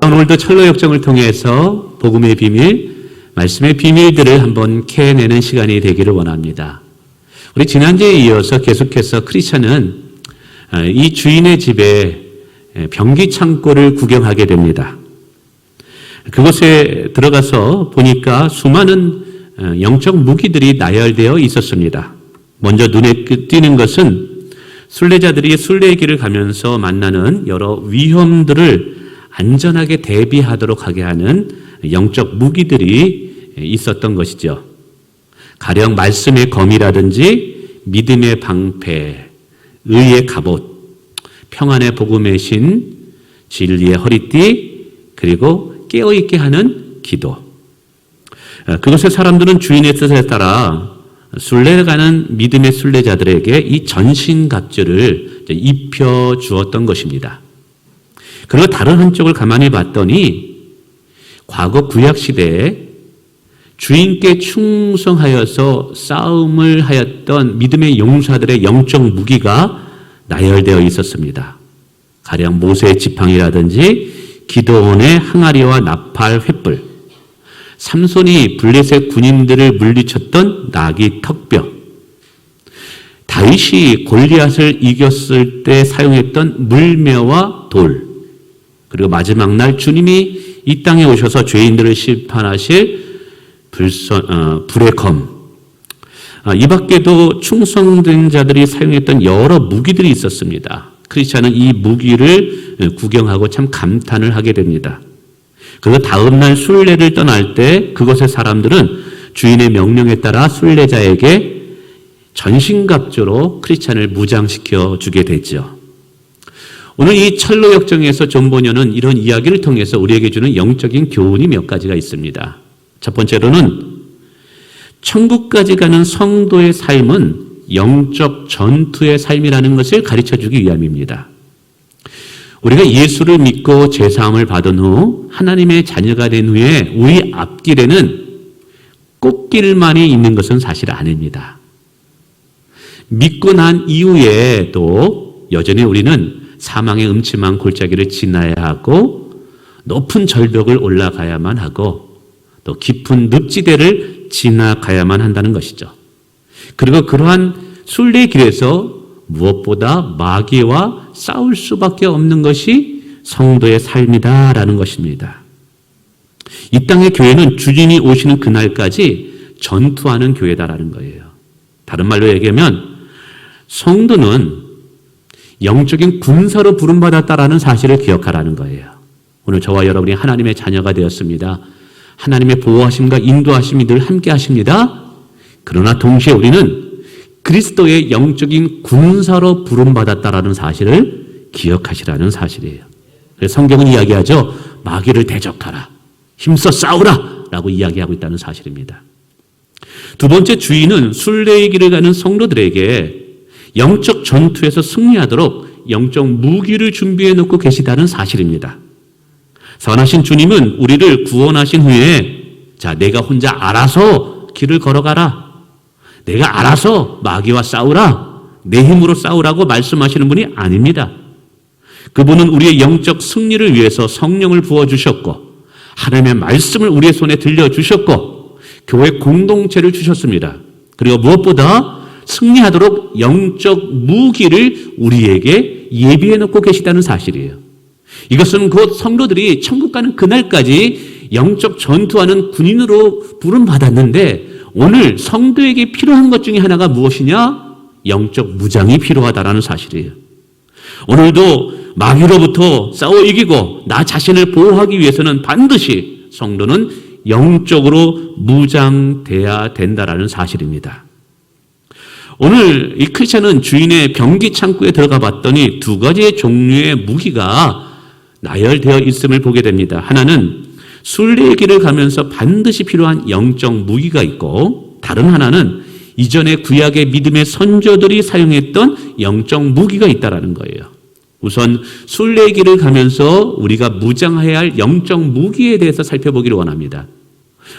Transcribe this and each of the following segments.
또한 오늘도 철로 역정을 통해서 복음의 비밀, 말씀의 비밀들을 한번 캐내는 시간이 되기를 원합니다. 우리 지난주에 이어서 계속해서 크리스찬은 이 주인의 집에 병기 창고를 구경하게 됩니다. 그곳에 들어가서 보니까 수많은 영적 무기들이 나열되어 있었습니다. 먼저 눈에 띄는 것은 순례자들이 순례길을 가면서 만나는 여러 위험들을 안전하게 대비하도록 하게 하는 영적 무기들이 있었던 것이죠. 가령 말씀의 검이라든지 믿음의 방패, 의의 갑옷, 평안의 복음의 신, 진리의 허리띠, 그리고 깨어있게 하는 기도. 그것의 사람들은 주인의 뜻에 따라 순례 가는 믿음의 순례자들에게 이 전신갑주를 입혀 주었던 것입니다. 그리고 다른 한쪽을 가만히 봤더니 과거 구약시대에 주인께 충성하여서 싸움을 하였던 믿음의 용사들의 영적 무기가 나열되어 있었습니다. 가령 모세의 지팡이라든지 기드온의 항아리와 나팔 횃불, 삼손이 블레셋 군인들을 물리쳤던 나귀 턱뼈, 다윗이 골리앗을 이겼을 때 사용했던 물매와 돌, 그리고 마지막 날 주님이 이 땅에 오셔서 죄인들을 심판하실 불의 검, 이 밖에도 충성된 자들이 사용했던 여러 무기들이 있었습니다. 크리스찬은 이 무기를 구경하고 참 감탄을 하게 됩니다. 그리고 다음 날 순례를 떠날 때 그곳의 사람들은 주인의 명령에 따라 순례자에게 전신갑주로 크리스찬을 무장시켜 주게 되죠. 오늘 이 철로 역정에서 존 보녀는 이런 이야기를 통해서 우리에게 주는 영적인 교훈이 몇 가지가 있습니다. 첫 번째로는 천국까지 가는 성도의 삶은 영적 전투의 삶이라는 것을 가르쳐주기 위함입니다. 우리가 예수를 믿고 죄사함을 받은 후 하나님의 자녀가 된 후에 우리 앞길에는 꽃길만이 있는 것은 사실 아닙니다. 믿고 난 이후에도 여전히 우리는 사망의 음침한 골짜기를 지나야 하고 높은 절벽을 올라가야만 하고 또 깊은 늪지대를 지나가야만 한다는 것이죠. 그리고 그러한 순례길에서 무엇보다 마귀와 싸울 수밖에 없는 것이 성도의 삶이다라는 것입니다. 이 땅의 교회는 주님이 오시는 그날까지 전투하는 교회다라는 거예요. 다른 말로 얘기하면 성도는 영적인 군사로 부름받았다라는 사실을 기억하라는 거예요. 오늘 저와 여러분이 하나님의 자녀가 되었습니다. 하나님의 보호하심과 인도하심이 늘 함께 하십니다. 그러나 동시에 우리는 그리스도의 영적인 군사로 부름받았다라는 사실을 기억하시라는 사실이에요. 그래서 성경은 이야기하죠. 마귀를 대적하라. 힘써 싸우라. 라고 이야기하고 있다는 사실입니다. 두 번째, 주인은 순례의 길을 가는 성도들에게 영적 전투에서 승리하도록 영적 무기를 준비해 놓고 계시다는 사실입니다. 선하신 주님은 우리를 구원하신 후에 내가 혼자 알아서 길을 걸어가라. 내가 알아서 마귀와 싸우라. 내 힘으로 싸우라고 말씀하시는 분이 아닙니다. 그분은 우리의 영적 승리를 위해서 성령을 부어주셨고 하나님의 말씀을 우리의 손에 들려주셨고 교회 공동체를 주셨습니다. 그리고 무엇보다 승리하도록 영적 무기를 우리에게 예비해 놓고 계시다는 사실이에요. 이것은 곧 성도들이 천국 가는 그날까지 영적 전투하는 군인으로 부름받았는데 오늘 성도에게 필요한 것 중에 하나가 무엇이냐? 영적 무장이 필요하다라는 사실이에요. 오늘도 마귀로부터 싸워 이기고 나 자신을 보호하기 위해서는 반드시 성도는 영적으로 무장돼야 된다라는 사실입니다. 오늘 이 크리스찬은 주인의 병기 창고에 들어가 봤더니 두 가지의 종류의 무기가 나열되어 있음을 보게 됩니다. 하나는 순례의 길을 가면서 반드시 필요한 영적 무기가 있고 다른 하나는 이전에 구약의 믿음의 선조들이 사용했던 영적 무기가 있다라는 거예요. 우선 순례의 길을 가면서 우리가 무장해야 할 영적 무기에 대해서 살펴보기를 원합니다.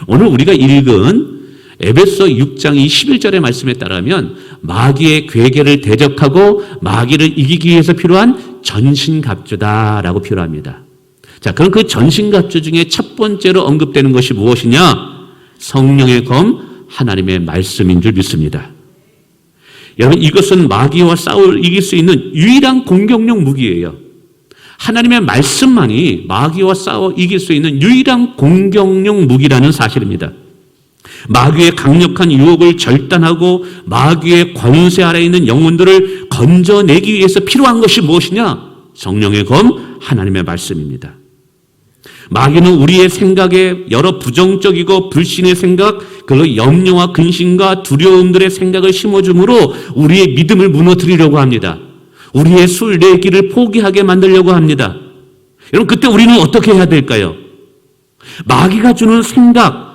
오늘 우리가 읽은 에베소 6장 21절의 말씀에 따르면 마귀의 괴계를 대적하고 마귀를 이기기 위해서 필요한 전신갑주다라고 표현합니다. 자, 그럼 그 전신갑주 중에 첫 번째로 언급되는 것이 무엇이냐? 성령의 검, 하나님의 말씀인 줄 믿습니다. 여러분, 이것은 마귀와 이길 수 있는 유일한 공격용 무기예요. 하나님의 말씀만이 마귀와 이길 수 있는 유일한 공격용 무기라는 사실입니다. 마귀의 강력한 유혹을 절단하고 마귀의 권세 아래에 있는 영혼들을 건져내기 위해서 필요한 것이 무엇이냐? 성령의 검, 하나님의 말씀입니다. 마귀는 우리의 생각에 여러 부정적이고 불신의 생각, 그리고 염려와 근심과 두려움들의 생각을 심어줌으로 우리의 믿음을 무너뜨리려고 합니다. 우리의 순례길을 포기하게 만들려고 합니다. 여러분, 그때 우리는 어떻게 해야 될까요? 마귀가 주는 생각,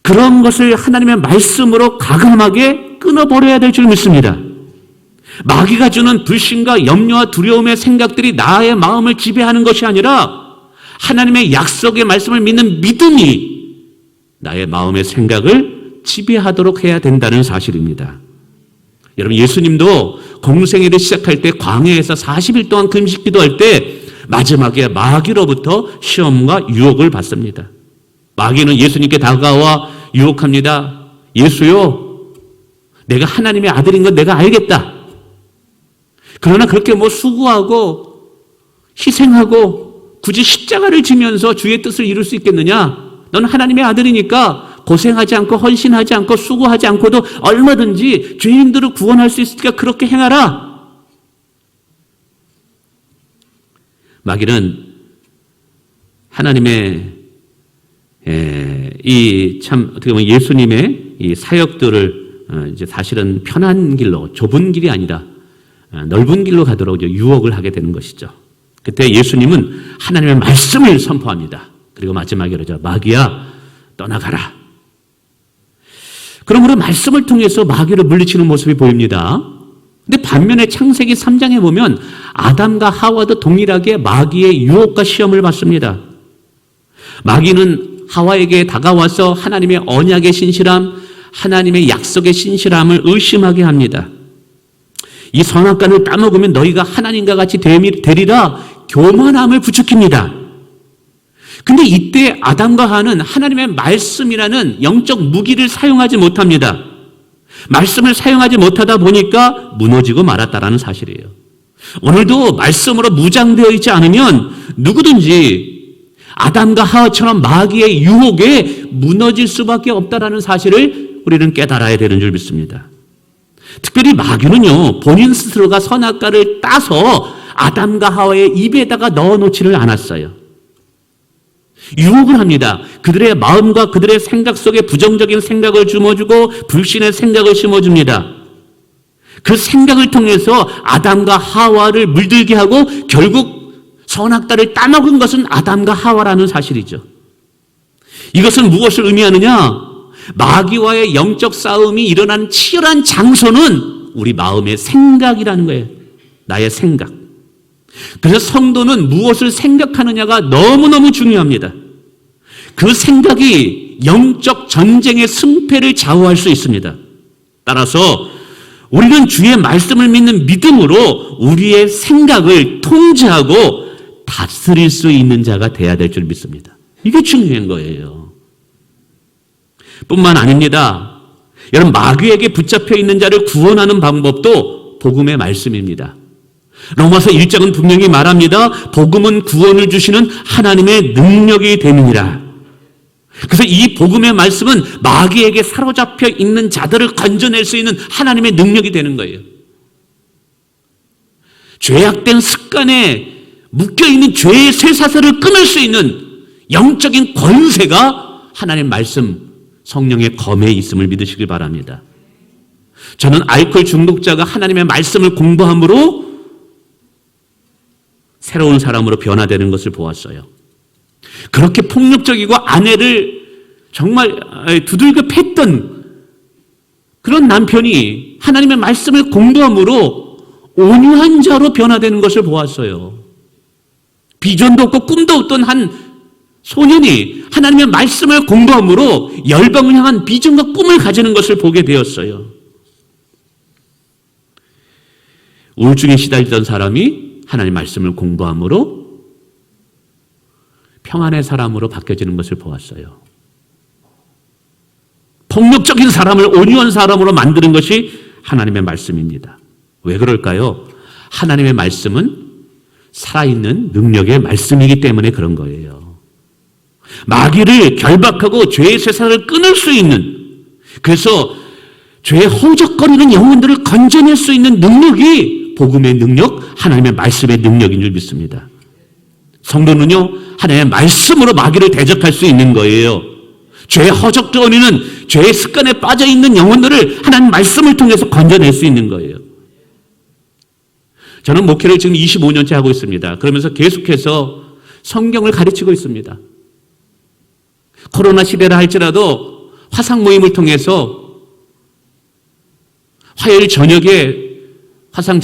그런 것을 하나님의 말씀으로 과감하게 끊어버려야 될 줄 믿습니다. 마귀가 주는 불신과 염려와 두려움의 생각들이 나의 마음을 지배하는 것이 아니라 하나님의 약속의 말씀을 믿는 믿음이 나의 마음의 생각을 지배하도록 해야 된다는 사실입니다. 여러분, 예수님도 공생애를 시작할 때 광야에서 40일 동안 금식 기도할 때 마지막에 마귀로부터 시험과 유혹을 받습니다. 마귀는 예수님께 다가와 유혹합니다. 예수요, 내가 하나님의 아들인 건 내가 알겠다. 그러나 그렇게 수고하고 희생하고 굳이 십자가를 지면서 주의 뜻을 이룰 수 있겠느냐? 너는 하나님의 아들이니까 고생하지 않고 헌신하지 않고 수고하지 않고도 얼마든지 죄인들을 구원할 수 있으니까 그렇게 행하라. 마귀는 하나님의 어떻게 보면 예수님의 이 사역들을 이제 사실은 편한 길로, 좁은 길이 아니라 넓은 길로 가도록 유혹을 하게 되는 것이죠. 그때 예수님은 하나님의 말씀을 선포합니다. 그리고 마지막에 그러죠. 마귀야, 떠나가라. 그러므로 말씀을 통해서 마귀를 물리치는 모습이 보입니다. 근데 반면에 창세기 3장에 보면 아담과 하와도 동일하게 마귀의 유혹과 시험을 받습니다. 마귀는 하와에게 다가와서 하나님의 언약의 신실함, 하나님의 약속의 신실함을 의심하게 합니다. 이 선악과를 따먹으면 너희가 하나님과 같이 되리라 교만함을 부추깁니다. 근데 이때 아담과 하와는 하나님의 말씀이라는 영적 무기를 사용하지 못합니다. 말씀을 사용하지 못하다 보니까 무너지고 말았다라는 사실이에요. 오늘도 말씀으로 무장되어 있지 않으면 누구든지 아담과 하와처럼 마귀의 유혹에 무너질 수밖에 없다라는 사실을 우리는 깨달아야 되는 줄 믿습니다. 특별히 마귀는요, 본인 스스로가 선악과를 따서 아담과 하와의 입에다가 넣어놓지를 않았어요. 유혹을 합니다. 그들의 마음과 그들의 생각 속에 부정적인 생각을 심어주고 불신의 생각을 심어줍니다. 그 생각을 통해서 아담과 하와를 물들게 하고 결국 선악과를 따먹은 것은 아담과 하와라는 사실이죠. 이것은 무엇을 의미하느냐? 마귀와의 영적 싸움이 일어나는 치열한 장소는 우리 마음의 생각이라는 거예요. 나의 생각. 그래서 성도는 무엇을 생각하느냐가 너무너무 중요합니다. 그 생각이 영적 전쟁의 승패를 좌우할 수 있습니다. 따라서 우리는 주의 말씀을 믿는 믿음으로 우리의 생각을 통제하고 다스릴 수 있는 자가 돼야 될 줄 믿습니다. 이게 중요한 거예요. 뿐만 아닙니다. 여러분, 마귀에게 붙잡혀 있는 자를 구원하는 방법도 복음의 말씀입니다. 로마서 1장은 분명히 말합니다. 복음은 구원을 주시는 하나님의 능력이 됨이니라. 그래서 이 복음의 말씀은 마귀에게 사로잡혀 있는 자들을 건져낼 수 있는 하나님의 능력이 되는 거예요. 죄악된 습관에 묶여있는 죄의 쇠사슬을 끊을 수 있는 영적인 권세가 하나님의 말씀, 성령의 검에 있음을 믿으시길 바랍니다. 저는 알코올 중독자가 하나님의 말씀을 공부함으로 새로운 사람으로 변화되는 것을 보았어요. 그렇게 폭력적이고 아내를 정말 두들겨 팼던 그런 남편이 하나님의 말씀을 공부함으로 온유한 자로 변화되는 것을 보았어요. 비전도 없고 꿈도 없던 한 소년이 하나님의 말씀을 공부함으로 열방을 향한 비전과 꿈을 가지는 것을 보게 되었어요. 우울증에 시달리던 사람이 하나님의 말씀을 공부함으로 평안의 사람으로 바뀌어지는 것을 보았어요. 폭력적인 사람을 온유한 사람으로 만드는 것이 하나님의 말씀입니다. 왜 그럴까요? 하나님의 말씀은 살아있는 능력의 말씀이기 때문에 그런 거예요. 마귀를 결박하고 죄의 쇠사를 끊을 수 있는, 그래서 죄의 허우적거리는 영혼들을 건져낼 수 있는 능력이 복음의 능력, 하나님의 말씀의 능력인 줄 믿습니다. 성도는요, 하나님의 말씀으로 마귀를 대적할 수 있는 거예요. 죄의 허적거리는 죄의 습관에 빠져 있는 영혼들을 하나님 말씀을 통해서 건져낼 수 있는 거예요. 저는 목회를 지금 25년째 하고 있습니다. 그러면서 계속해서 성경을 가르치고 있습니다. 코로나 시대라 할지라도 화상 모임을 통해서 화요일 저녁에 화상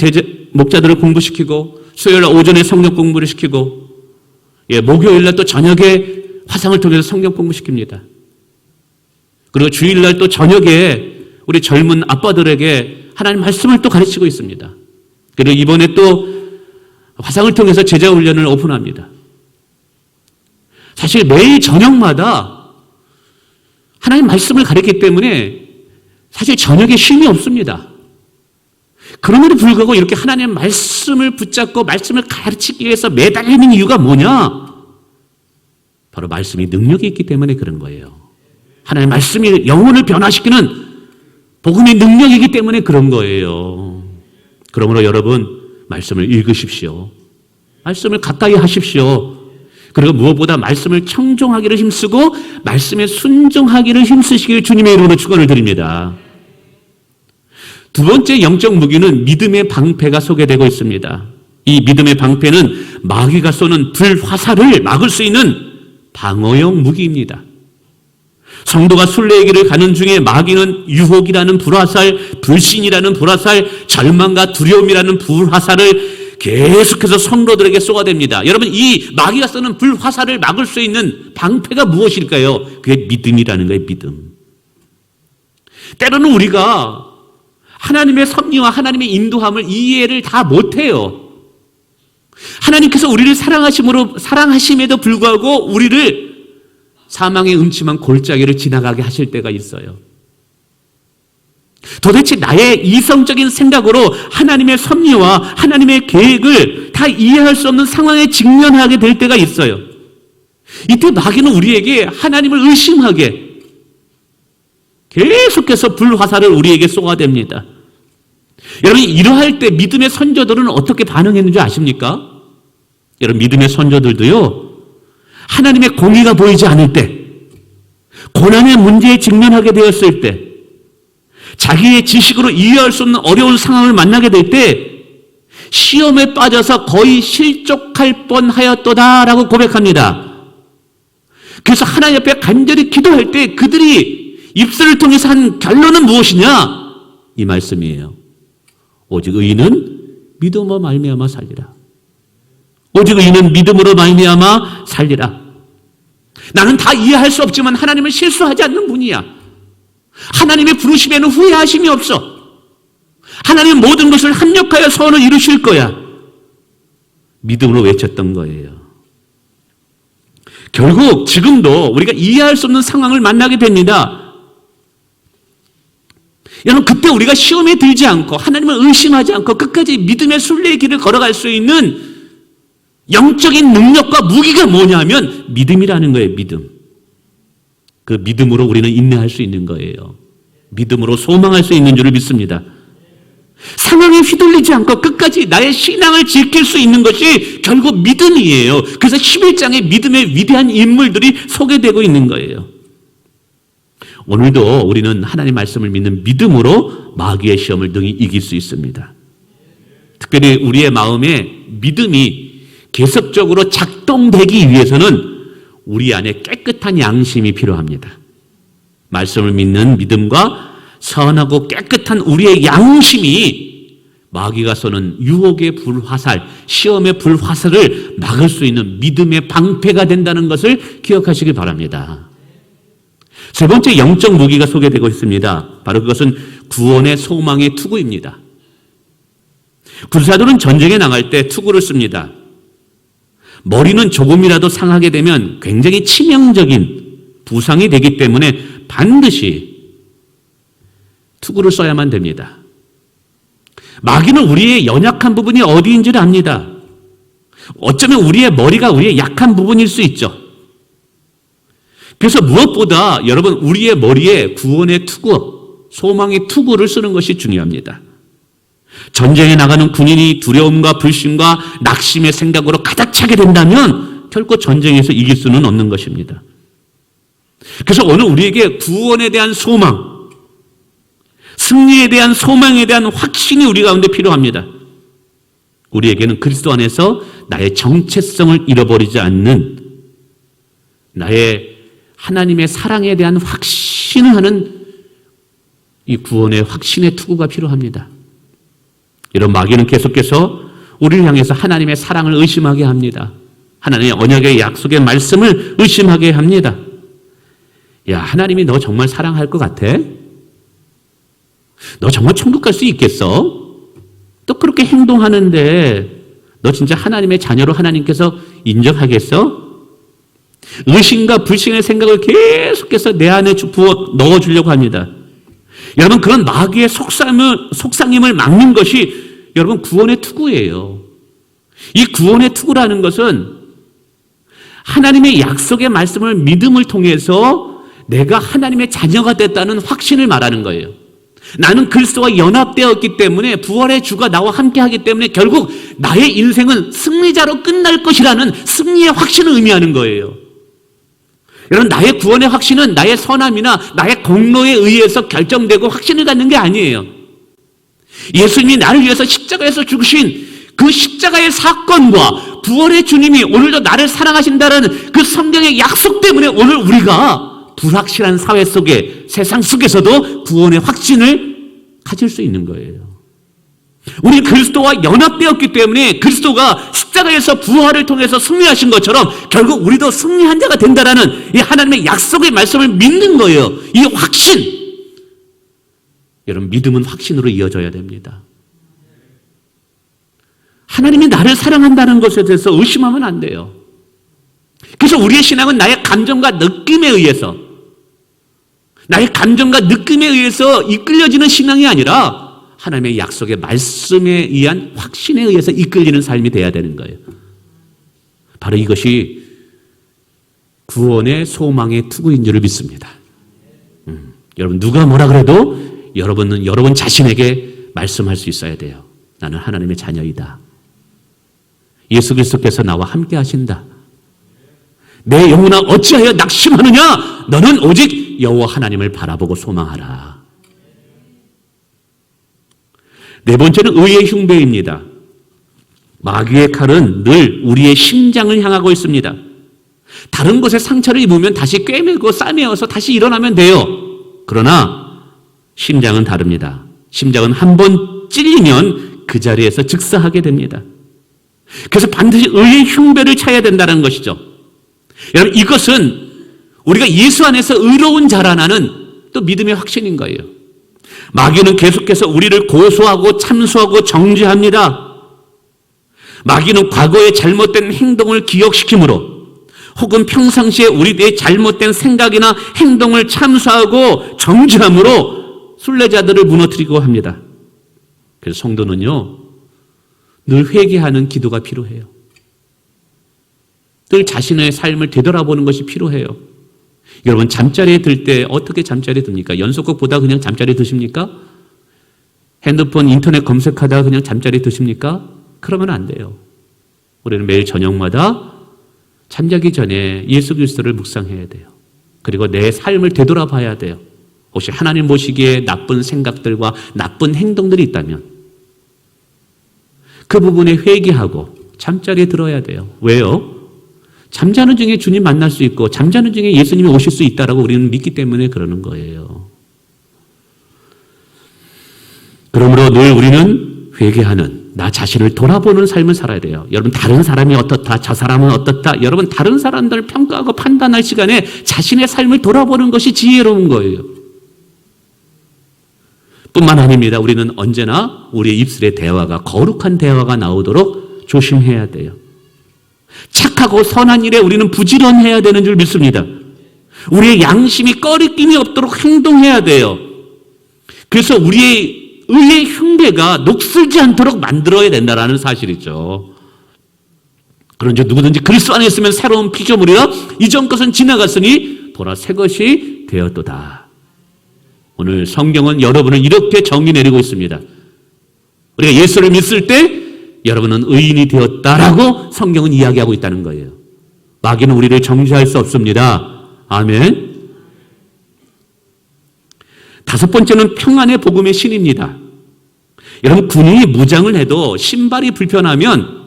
목자들을 공부시키고 수요일 오전에 성경 공부를 시키고 목요일날 또 저녁에 화상을 통해서 성경 공부시킵니다. 그리고 주일날 또 저녁에 우리 젊은 아빠들에게 하나님 말씀을 또 가르치고 있습니다. 그리고 이번에 또 화상을 통해서 제자 훈련을 오픈합니다. 사실 매일 저녁마다 하나님 말씀을 가르치기 때문에 사실 저녁에 쉼이 없습니다. 그럼에도 불구하고 이렇게 하나님의 말씀을 붙잡고 말씀을 가르치기 위해서 매달리는 이유가 뭐냐? 바로 말씀이 능력이 있기 때문에 그런 거예요. 하나님의 말씀이 영혼을 변화시키는 복음의 능력이기 때문에 그런 거예요. 그러므로 여러분, 말씀을 읽으십시오. 말씀을 가까이 하십시오. 그리고 무엇보다 말씀을 청종하기를 힘쓰고 말씀에 순종하기를 힘쓰시길 주님의 이름으로 축원을 드립니다. 두 번째 영적 무기는 믿음의 방패가 소개되고 있습니다. 이 믿음의 방패는 마귀가 쏘는 불화살을 막을 수 있는 방어용 무기입니다. 성도가 순례의 길을 가는 중에 마귀는 유혹이라는 불화살, 불신이라는 불화살, 절망과 두려움이라는 불화살을 계속해서 성도들에게 쏘아댑니다. 여러분, 이 마귀가 쏘는 불화살을 막을 수 있는 방패가 무엇일까요? 그게 믿음이라는 거예요. 믿음. 때로는 우리가 하나님의 섭리와 하나님의 인도함을 이해를 다 못해요. 하나님께서 우리를 사랑하심에도 불구하고 우리를 사망의 음침한 골짜기를 지나가게 하실 때가 있어요. 도대체 나의 이성적인 생각으로 하나님의 섭리와 하나님의 계획을 다 이해할 수 없는 상황에 직면하게 될 때가 있어요. 이때 마귀는 우리에게 하나님을 의심하게 계속해서 불화살을 우리에게 쏘아댑니다. 여러분, 이러할 때 믿음의 선조들은 어떻게 반응했는지 아십니까? 여러분, 믿음의 선조들도요, 하나님의 공의가 보이지 않을 때, 고난의 문제에 직면하게 되었을 때, 자기의 지식으로 이해할 수 없는 어려운 상황을 만나게 될 때 시험에 빠져서 거의 실족할 뻔하였도다라고 고백합니다. 그래서 하나님 앞에 간절히 기도할 때 그들이 입술을 통해서 한 결론은 무엇이냐? 이 말씀이에요. 오직 의인은 믿음으로 말미암아 살리라. 오직 의인은 믿음으로 말미암아 살리라. 나는 다 이해할 수 없지만 하나님은 실수하지 않는 분이야. 하나님의 부르심에는 후회하심이 없어. 하나님은 모든 것을 합력하여 선을 이루실 거야. 믿음으로 외쳤던 거예요. 결국 지금도 우리가 이해할 수 없는 상황을 만나게 됩니다. 여러분, 그때 우리가 시험에 들지 않고 하나님을 의심하지 않고 끝까지 믿음의 순례의 길을 걸어갈 수 있는 영적인 능력과 무기가 뭐냐면 믿음이라는 거예요. 믿음. 그 믿음으로 우리는 인내할 수 있는 거예요. 믿음으로 소망할 수 있는 줄을 믿습니다. 상황에 휘둘리지 않고 끝까지 나의 신앙을 지킬 수 있는 것이 결국 믿음이에요. 그래서 11장에 믿음의 위대한 인물들이 소개되고 있는 거예요. 오늘도 우리는 하나님 말씀을 믿는 믿음으로 마귀의 시험을 능히 이길 수 있습니다. 특별히 우리의 마음에 믿음이 계속적으로 작동되기 위해서는 우리 안에 깨끗한 양심이 필요합니다. 말씀을 믿는 믿음과 선하고 깨끗한 우리의 양심이 마귀가 쏘는 유혹의 불화살, 시험의 불화살을 막을 수 있는 믿음의 방패가 된다는 것을 기억하시기 바랍니다. 세 번째 영적 무기가 소개되고 있습니다. 바로 그것은 구원의 소망의 투구입니다. 군사들은 전쟁에 나갈 때 투구를 씁니다. 머리는 조금이라도 상하게 되면 굉장히 치명적인 부상이 되기 때문에 반드시 투구를 써야만 됩니다. 마귀는 우리의 연약한 부분이 어디인지를 압니다. 어쩌면 우리의 머리가 우리의 약한 부분일 수 있죠. 그래서 무엇보다 여러분 우리의 머리에 구원의 투구, 소망의 투구를 쓰는 것이 중요합니다. 전쟁에 나가는 군인이 두려움과 불신과 낙심의 생각으로 가득 차게 된다면 결코 전쟁에서 이길 수는 없는 것입니다. 그래서 오늘 우리에게 구원에 대한 소망, 승리에 대한 소망에 대한 확신이 우리 가운데 필요합니다. 우리에게는 그리스도 안에서 나의 정체성을 잃어버리지 않는 나의 하나님의 사랑에 대한 확신을 하는 이 구원의 확신의 투구가 필요합니다. 이런 마귀는 계속해서 우리를 향해서 하나님의 사랑을 의심하게 합니다. 하나님의 언약의 약속의 말씀을 의심하게 합니다. 야, 하나님이 너 정말 사랑할 것 같아? 너 정말 천국 갈 수 있겠어? 또 그렇게 행동하는데 너 진짜 하나님의 자녀로 하나님께서 인정하겠어? 의심과 불신의 생각을 계속해서 내 안에 부어 넣어주려고 합니다. 여러분, 그런 마귀의 속상임을 막는 것이 여러분 구원의 투구예요. 이 구원의 투구라는 것은 하나님의 약속의 말씀을 믿음을 통해서 내가 하나님의 자녀가 됐다는 확신을 말하는 거예요. 나는 그리스도와 연합되었기 때문에 부활의 주가 나와 함께하기 때문에 결국 나의 인생은 승리자로 끝날 것이라는 승리의 확신을 의미하는 거예요. 여러분, 나의 구원의 확신은 나의 선함이나 나의 공로에 의해서 결정되고 확신을 갖는 게 아니에요. 예수님이 나를 위해서 십자가에서 죽으신 그 십자가의 사건과 부활의 주님이 오늘도 나를 사랑하신다는 그 성경의 약속 때문에 오늘 우리가 불확실한 사회 속에, 세상 속에서도 구원의 확신을 가질 수 있는 거예요. 우리 그리스도와 연합되었기 때문에 그리스도가 십자가에서 부활을 통해서 승리하신 것처럼 결국 우리도 승리한 자가 된다라는 이 하나님의 약속의 말씀을 믿는 거예요. 이 확신. 여러분, 믿음은 확신으로 이어져야 됩니다. 하나님이 나를 사랑한다는 것에 대해서 의심하면 안 돼요. 그래서 우리의 신앙은 나의 감정과 느낌에 의해서, 나의 감정과 느낌에 의해서 이끌려지는 신앙이 아니라 하나님의 약속의 말씀에 의한 확신에 의해서 이끌리는 삶이 돼야 되는 거예요. 바로 이것이 구원의 소망의 투구인 줄을 믿습니다. 여러분, 누가 뭐라 그래도 여러분은 여러분 자신에게 말씀할 수 있어야 돼요. 나는 하나님의 자녀이다. 예수 그리스도께서 나와 함께 하신다. 내 영혼아 어찌하여 낙심하느냐? 너는 오직 여호와 하나님을 바라보고 소망하라. 네 번째는 의의 흉배입니다. 마귀의 칼은 늘 우리의 심장을 향하고 있습니다. 다른 곳에 상처를 입으면 다시 꿰매고 싸매어서 다시 일어나면 돼요. 그러나 심장은 다릅니다. 심장은 한 번 찔리면 그 자리에서 즉사하게 됩니다. 그래서 반드시 의의 흉배를 차야 된다는 것이죠. 여러분, 이것은 우리가 예수 안에서 의로운 자라나는 또 믿음의 확신인 거예요. 마귀는 계속해서 우리를 고소하고 참소하고 정죄합니다. 마귀는 과거의 잘못된 행동을 기억시키므로 혹은 평상시에 우리의 잘못된 생각이나 행동을 참소하고 정죄함으로 순례자들을 무너뜨리고 합니다. 그래서 성도는요, 늘 회개하는 기도가 필요해요. 늘 자신의 삶을 되돌아보는 것이 필요해요. 여러분, 잠자리에 들 때 어떻게 잠자리에 듭니까? 연속극 보다 그냥 잠자리에 드십니까? 핸드폰 인터넷 검색하다가 그냥 잠자리에 드십니까? 그러면 안 돼요. 우리는 매일 저녁마다 잠자기 전에 예수 그리스도를 묵상해야 돼요. 그리고 내 삶을 되돌아봐야 돼요. 혹시 하나님 보시기에 나쁜 생각들과 나쁜 행동들이 있다면 그 부분에 회개하고 잠자리에 들어야 돼요. 왜요? 잠자는 중에 주님 만날 수 있고 잠자는 중에 예수님이 오실 수 있다라고 우리는 믿기 때문에 그러는 거예요. 그러므로 늘 우리는 회개하는, 나 자신을 돌아보는 삶을 살아야 돼요. 여러분, 다른 사람이 어떻다, 저 사람은 어떻다, 여러분, 다른 사람들을 평가하고 판단할 시간에 자신의 삶을 돌아보는 것이 지혜로운 거예요. 뿐만 아닙니다. 우리는 언제나 우리의 입술의 대화가 거룩한 대화가 나오도록 조심해야 돼요. 착하고 선한 일에 우리는 부지런해야 되는 줄 믿습니다. 우리의 양심이 꺼리낌이 없도록 행동해야 돼요. 그래서 우리의 의의 흉배가 녹슬지 않도록 만들어야 된다는 사실이죠. 그런즉 누구든지 그리스도 안에 있으면 새로운 피조물이라 이전 것은 지나갔으니 보라 새 것이 되었도다. 오늘 성경은 여러분을 이렇게 정의 내리고 있습니다. 우리가 예수를 믿을 때 여러분은 의인이 되었다라고 성경은 이야기하고 있다는 거예요. 마귀는 우리를 정죄할 수 없습니다. 아멘. 다섯 번째는 평안의 복음의 신입니다. 여러분, 군인이 무장을 해도 신발이 불편하면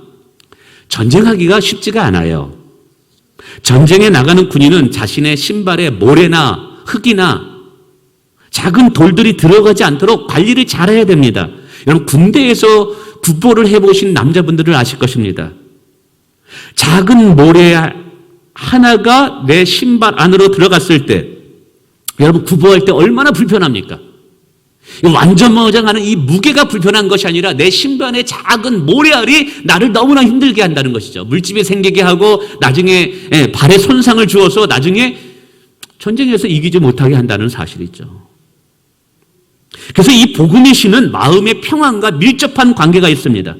전쟁하기가 쉽지가 않아요. 전쟁에 나가는 군인은 자신의 신발에 모래나 흙이나 작은 돌들이 들어가지 않도록 관리를 잘해야 됩니다. 여러분, 군대에서 구보를 해보신 남자분들을 아실 것입니다. 작은 모래 하나가 내 신발 안으로 들어갔을 때 여러분, 구보할 때 얼마나 불편합니까? 완전 무장하는 이 무게가 불편한 것이 아니라 내 신발의 작은 모래알이 나를 너무나 힘들게 한다는 것이죠. 물집이 생기게 하고 나중에 발에 손상을 주어서 나중에 전쟁에서 이기지 못하게 한다는 사실이죠. 그래서 이 복음의 신은 마음의 평안과 밀접한 관계가 있습니다.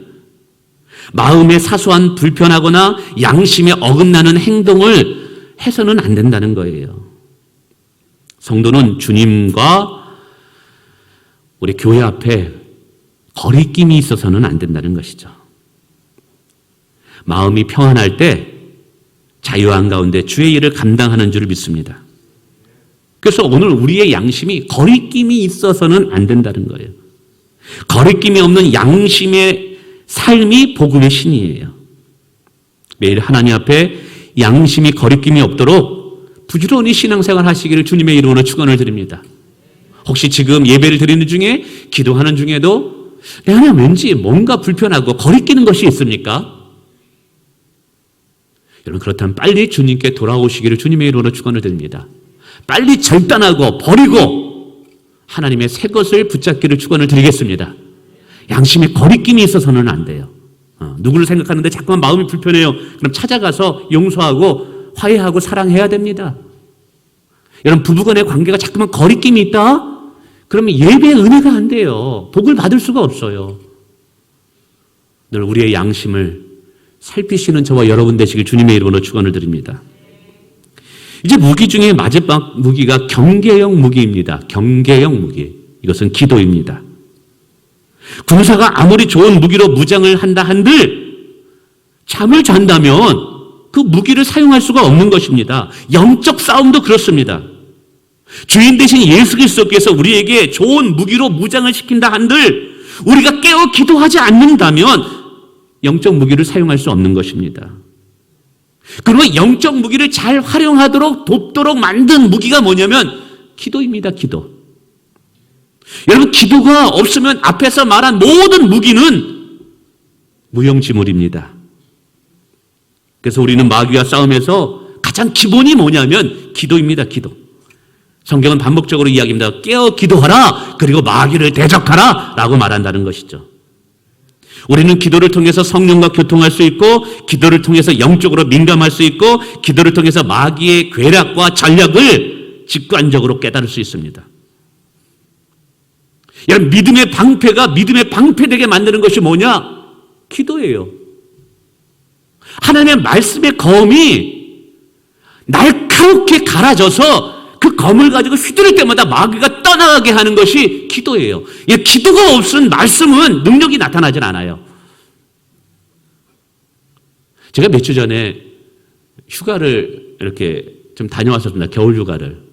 마음의 사소한 불편하거나 양심에 어긋나는 행동을 해서는 안 된다는 거예요. 성도는 주님과 우리 교회 앞에 거리낌이 있어서는 안 된다는 것이죠. 마음이 평안할 때 자유 한가운데 주의 일을 감당하는 줄 믿습니다. 그래서 오늘 우리의 양심이 거리낌이 있어서는 안 된다는 거예요. 거리낌이 없는 양심의 삶이 복음의 신이에요. 매일 하나님 앞에 양심이 거리낌이 없도록 부지런히 신앙생활 하시기를 주님의 이름으로 축원을 드립니다. 혹시 지금 예배를 드리는 중에 기도하는 중에도 내 안에 왠지 뭔가 불편하고 거리끼는 것이 있습니까? 여러분, 그렇다면 빨리 주님께 돌아오시기를 주님의 이름으로 축원을 드립니다. 빨리 절단하고 버리고 하나님의 새 것을 붙잡기를 축원을 드리겠습니다. 양심에 거리낌이 있어서는 안 돼요. 누구를 생각하는데 자꾸만 마음이 불편해요. 그럼 찾아가서 용서하고 화해하고 사랑해야 됩니다. 여러분, 부부간의 관계가 자꾸만 거리낌이 있다? 그러면 예배의 은혜가 안 돼요. 복을 받을 수가 없어요. 늘 우리의 양심을 살피시는 저와 여러분 되시길 주님의 이름으로 축원을 드립니다. 이제 무기 중에 마지막 무기가 경계형 무기입니다. 경계형 무기. 이것은 기도입니다. 군사가 아무리 좋은 무기로 무장을 한다 한들 잠을 잔다면 그 무기를 사용할 수가 없는 것입니다. 영적 싸움도 그렇습니다. 주인 대신 예수 그리스도께서 우리에게 좋은 무기로 무장을 시킨다 한들 우리가 깨어 기도하지 않는다면 영적 무기를 사용할 수 없는 것입니다. 그러면 영적 무기를 잘 활용하도록 돕도록 만든 무기가 뭐냐면 기도입니다. 기도. 여러분, 기도가 없으면 앞에서 말한 모든 무기는 무용지물입니다. 그래서 우리는 마귀와 싸움에서 가장 기본이 뭐냐면 기도입니다. 기도. 성경은 반복적으로 이야기합니다. 깨어 기도하라, 그리고 마귀를 대적하라 라고 말한다는 것이죠. 우리는 기도를 통해서 성령과 교통할 수 있고, 기도를 통해서 영적으로 민감할 수 있고, 기도를 통해서 마귀의 괴략과 전략을 직관적으로 깨달을 수 있습니다. 여러분, 믿음의 방패가 믿음의 방패되게 만드는 것이 뭐냐? 기도예요. 하나님의 말씀의 검이 날카롭게 갈아져서 그 검을 가지고 휘두를 때마다 마귀가 떠나가게 하는 것이 기도예요. 기도가 없은 말씀은 능력이 나타나질 않아요. 제가 몇 주 전에 휴가를 이렇게 좀 다녀왔었습니다. 겨울 휴가를.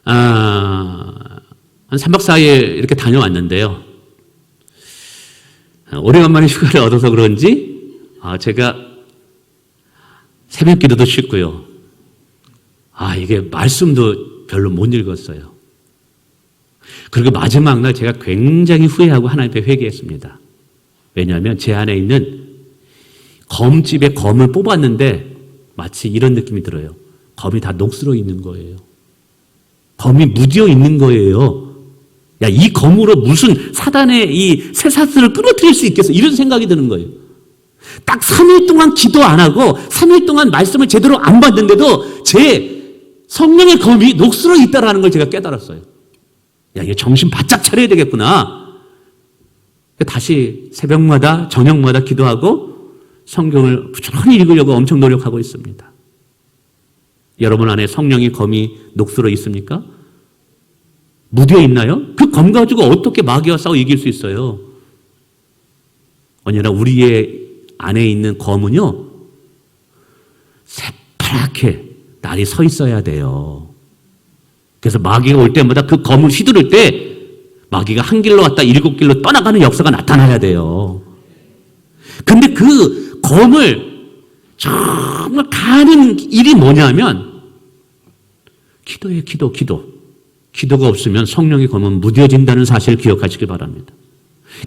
한 3박 4일 이렇게 다녀왔는데요. 오래간만에 휴가를 얻어서 그런지 제가 새벽 기도도 쉽고요. 이게 말씀도 별로 못 읽었어요. 그리고 마지막 날 제가 굉장히 후회하고 하나님께 회개했습니다. 왜냐하면 제 안에 있는 검집에 검을 뽑았는데 마치 이런 느낌이 들어요. 검이 다 녹슬어 있는 거예요. 검이 무디어 있는 거예요. 이 검으로 무슨 사단의 이 쇠사슬을 끊어뜨릴 수 있겠어? 이런 생각이 드는 거예요. 딱 3일 동안 기도 안 하고 3일 동안 말씀을 제대로 안 받는데도 제 성령의 검이 녹슬어 있다라는 걸 제가 깨달았어요. 야, 이게 정신 바짝 차려야 되겠구나. 다시 새벽마다 저녁마다 기도하고 성경을 부지런히 읽으려고 엄청 노력하고 있습니다. 여러분 안에 성령의 검이 녹슬어 있습니까? 무뎌 있나요? 그 검 가지고 어떻게 마귀와 싸워 이길 수 있어요? 언제나 우리의 안에 있는 검은요, 새파랗게 날이 서 있어야 돼요. 그래서 마귀가 올 때마다 그 검을 휘두를 때 마귀가 한 길로 왔다 7길로 떠나가는 역사가 나타나야 돼요. 근데 그 검을 정말 가는 일이 뭐냐면 기도예요. 기도가 없으면 성령의 검은 무뎌진다는 사실을 기억하시길 바랍니다.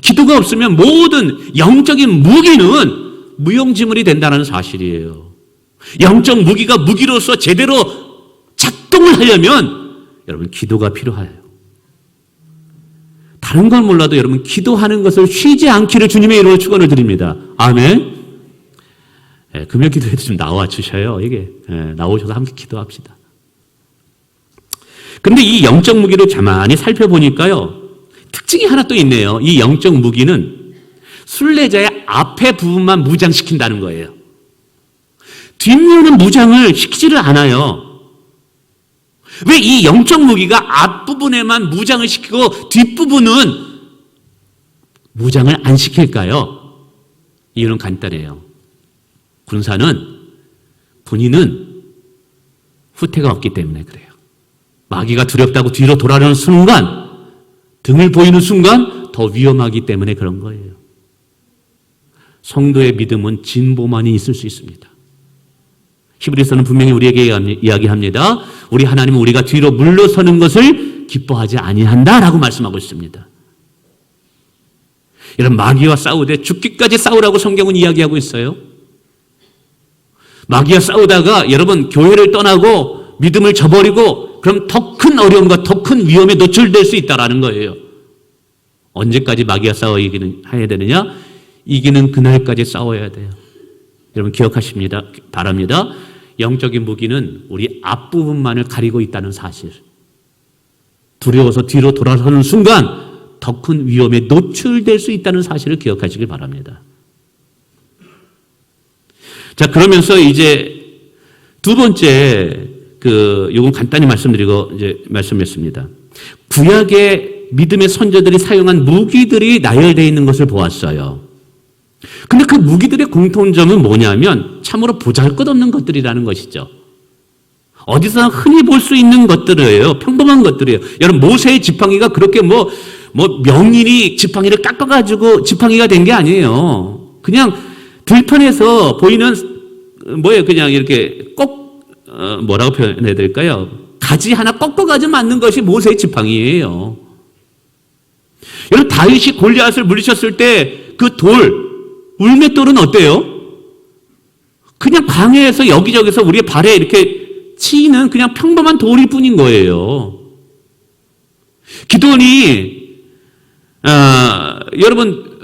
기도가 없으면 모든 영적인 무기는 무용지물이 된다는 사실이에요. 영적 무기가 무기로서 제대로 작동을 하려면 여러분 기도가 필요해요. 다른 건 몰라도 여러분 기도하는 것을 쉬지 않기를 주님의 이름으로 축원을 드립니다. 아멘. 금요 기도에도 좀 나와 주셔요. 이게 나오셔서 함께 기도합시다. 근데 이 영적 무기를 가만히 살펴보니까요, 특징이 하나 또 있네요. 이 영적 무기는 순례자의 앞에 부분만 무장시킨다는 거예요. 뒷면은 무장을 시키지를 않아요. 왜 이 영적 무기가 앞부분에만 무장을 시키고 뒷부분은 무장을 안 시킬까요? 이유는 간단해요. 군인은 후퇴가 없기 때문에 그래요. 마귀가 두렵다고 뒤로 돌아가는 순간, 등을 보이는 순간 더 위험하기 때문에 그런 거예요. 성도의 믿음은 진보만이 있을 수 있습니다. 히브리서는 분명히 우리에게 이야기합니다. 우리 하나님은 우리가 뒤로 물러서는 것을 기뻐하지 아니한다라고 말씀하고 있습니다. 여러분, 마귀와 싸우되 죽기까지 싸우라고 성경은 이야기하고 있어요. 마귀와 싸우다가 여러분 교회를 떠나고 믿음을 저버리고 그럼 더 큰 어려움과 더 큰 위험에 노출될 수 있다라는 거예요. 언제까지 마귀와 싸워 해야 되느냐? 이기는 그날까지 싸워야 돼요. 여러분 기억하십니다. 바랍니다. 영적인 무기는 우리 앞부분만을 가리고 있다는 사실. 두려워서 뒤로 돌아서는 순간 더 큰 위험에 노출될 수 있다는 사실을 기억하시길 바랍니다. 자, 그러면서 이제 두 번째 요건 간단히 말씀드리고 이제 말씀했습니다. 구약의 믿음의 선조들이 사용한 무기들이 나열되어 있는 것을 보았어요. 근데 그 무기들의 공통점은 뭐냐면 참으로 보잘것없는 것들이라는 것이죠. 어디서 흔히 볼 수 있는 것들이에요. 평범한 것들이에요. 여러분 모세의 지팡이가 그렇게 명인이 지팡이를 깎아가지고 지팡이가 된 게 아니에요. 그냥 들판에서 보이는 그냥 이렇게 뭐라고 표현해야 될까요? 가지 하나 꺾어가지고 맞는 것이 모세의 지팡이예요. 여러분 다윗이 골리앗을 물리쳤을 때 그 울맷돌은 어때요? 그냥 광야에서 여기저기서 우리의 발에 이렇게 치이는 그냥 평범한 돌일 뿐인 거예요. 기도원이 여러분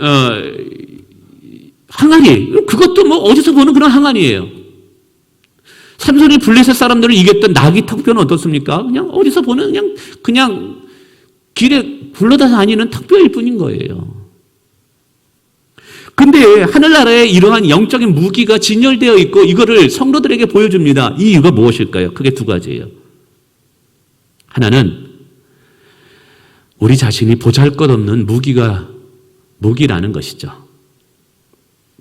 항아리, 그것도 어디서 보는 그런 항아리예요. 삼손이 블레셋 사람들을 이겼던 나귀 턱뼈는 어떻습니까? 그냥 어디서 보는 그냥 길에 굴러다니는 턱뼈일 뿐인 거예요. 근데 하늘나라에 이러한 영적인 무기가 진열되어 있고 이거를 성도들에게 보여줍니다. 이 이유가 무엇일까요? 크게 두 가지예요. 하나는 우리 자신이 보잘것없는 무기라는 것이죠.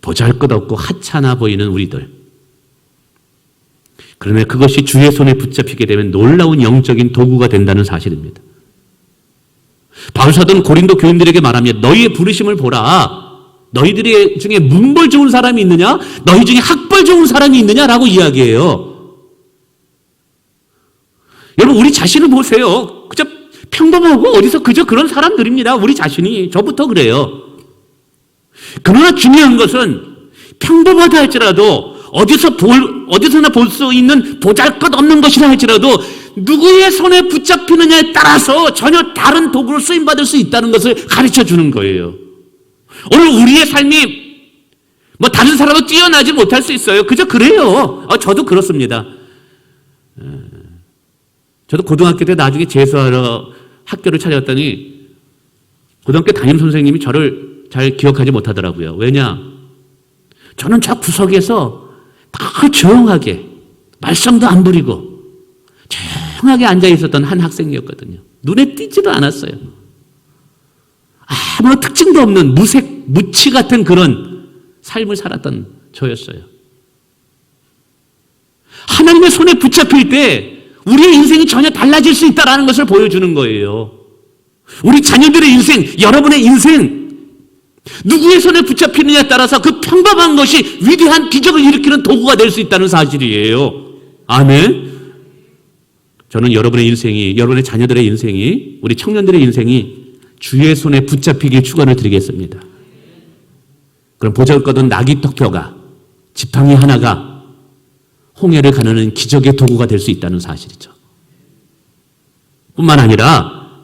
보잘것없고 하찮아 보이는 우리들. 그러나 그것이 주의 손에 붙잡히게 되면 놀라운 영적인 도구가 된다는 사실입니다. 바울사도는 고린도 교인들에게 말합니다. 너희의 부르심을 보라. 너희들 중에 문벌 좋은 사람이 있느냐? 너희 중에 학벌 좋은 사람이 있느냐라고 이야기해요. 여러분 우리 자신을 보세요. 그저 평범하고 어디서 그저 그런 사람들입니다. 우리 자신이. 저부터 그래요. 그러나 중요한 것은 평범하다 할지라도 어디서나 볼 수 있는 보잘것없는 것이라 할지라도 누구의 손에 붙잡히느냐에 따라서 전혀 다른 도구로 쓰임받을 수 있다는 것을 가르쳐 주는 거예요. 오늘 우리의 삶이 뭐 다른 사람은 뛰어나지 못할 수 있어요. 그저 그래요. 저도 그렇습니다. 저도 고등학교 때 나중에 재수하러 학교를 찾아왔더니 고등학교 담임 선생님이 저를 잘 기억하지 못하더라고요. 왜냐? 저는 저 구석에서 다 조용하게 말썽도 안 부리고 조용하게 앉아 있었던 한 학생이었거든요. 눈에 띄지도 않았어요. 아무런 특징도 없는 무색, 무치 같은 그런 삶을 살았던 저였어요. 하나님의 손에 붙잡힐 때 우리의 인생이 전혀 달라질 수 있다는 것을 보여주는 거예요. 우리 자녀들의 인생, 여러분의 인생, 누구의 손에 붙잡히느냐에 따라서 그 평범한 것이 위대한 기적을 일으키는 도구가 될 수 있다는 사실이에요. 아멘. 저는 여러분의 인생이, 여러분의 자녀들의 인생이, 우리 청년들의 인생이 주의 손에 붙잡히길 축원을 드리겠습니다. 그럼 보잘것없는 나귀 턱표가, 지팡이 하나가 홍해를 가르는 기적의 도구가 될 수 있다는 사실이죠. 뿐만 아니라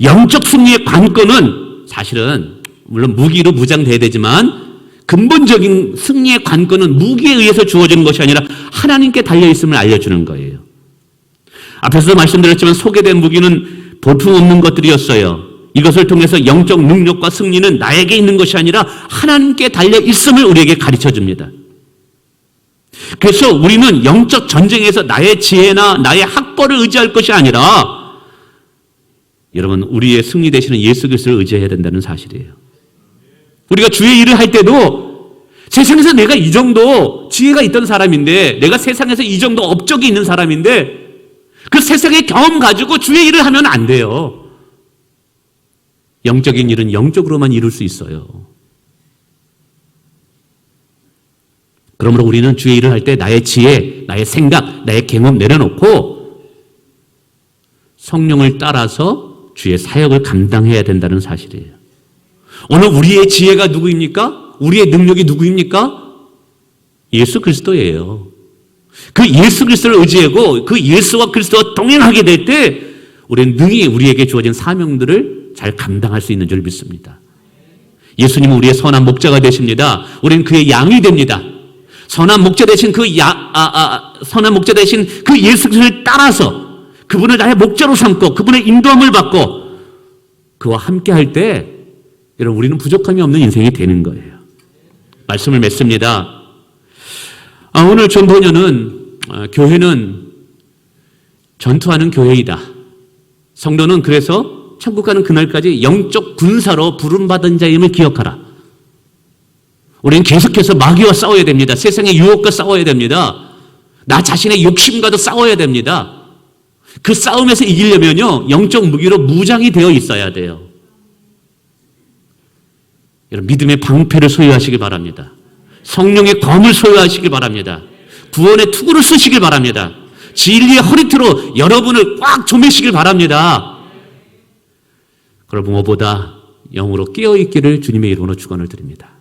영적 승리의 관건은 사실은 물론 무기로 무장돼야 되지만 근본적인 승리의 관건은 무기에 의해서 주어지는 것이 아니라 하나님께 달려있음을 알려주는 거예요. 앞에서도 말씀드렸지만 소개된 무기는 볼품없는 것들이었어요. 이것을 통해서 영적 능력과 승리는 나에게 있는 것이 아니라 하나님께 달려있음을 우리에게 가르쳐줍니다. 그래서 우리는 영적 전쟁에서 나의 지혜나 나의 학벌을 의지할 것이 아니라 여러분 우리의 승리 되시는 예수 그리스도를 의지해야 된다는 사실이에요. 우리가 주의 일을 할 때도 세상에서 내가 이 정도 지혜가 있던 사람인데 내가 세상에서 이 정도 업적이 있는 사람인데 그 세상의 경험 가지고 주의 일을 하면 안 돼요. 영적인 일은 영적으로만 이룰 수 있어요. 그러므로 우리는 주의 일을 할 때 나의 지혜, 나의 생각, 나의 경험 내려놓고 성령을 따라서 주의 사역을 감당해야 된다는 사실이에요. 오늘 우리의 지혜가 누구입니까? 우리의 능력이 누구입니까? 예수 그리스도예요. 그 예수 그리스도를 의지하고 그 예수와 그리스도와 동행하게 될 때 우리는 능히 우리에게 주어진 사명들을 잘 감당할 수 있는 줄 믿습니다. 예수님은 우리의 선한 목자가 되십니다. 우리는 그의 양이 됩니다. 선한 목자 되신 선한 목자 되신 그 예수 그리스도를 따라서 그분을 나의 목자로 삼고 그분의 인도함을 받고 그와 함께 할 때 여러분 우리는 부족함이 없는 인생이 되는 거예요. 말씀을 맺습니다. 오늘 전도녀는 교회는 전투하는 교회이다. 성도는 그래서 천국 가는 그날까지 영적 군사로 부름받은 자임을 기억하라. 우리는 계속해서 마귀와 싸워야 됩니다. 세상의 유혹과 싸워야 됩니다. 나 자신의 욕심과도 싸워야 됩니다. 그 싸움에서 이기려면요 영적 무기로 무장이 되어 있어야 돼요. 여러분 믿음의 방패를 소유하시길 바랍니다. 성령의 검을 소유하시길 바랍니다. 구원의 투구를 쓰시길 바랍니다. 진리의 허리띠로 여러분을 꽉 조매시길 바랍니다. 그럼 무엇보다 영으로 깨어있기를 주님의 이름으로 축원을 드립니다.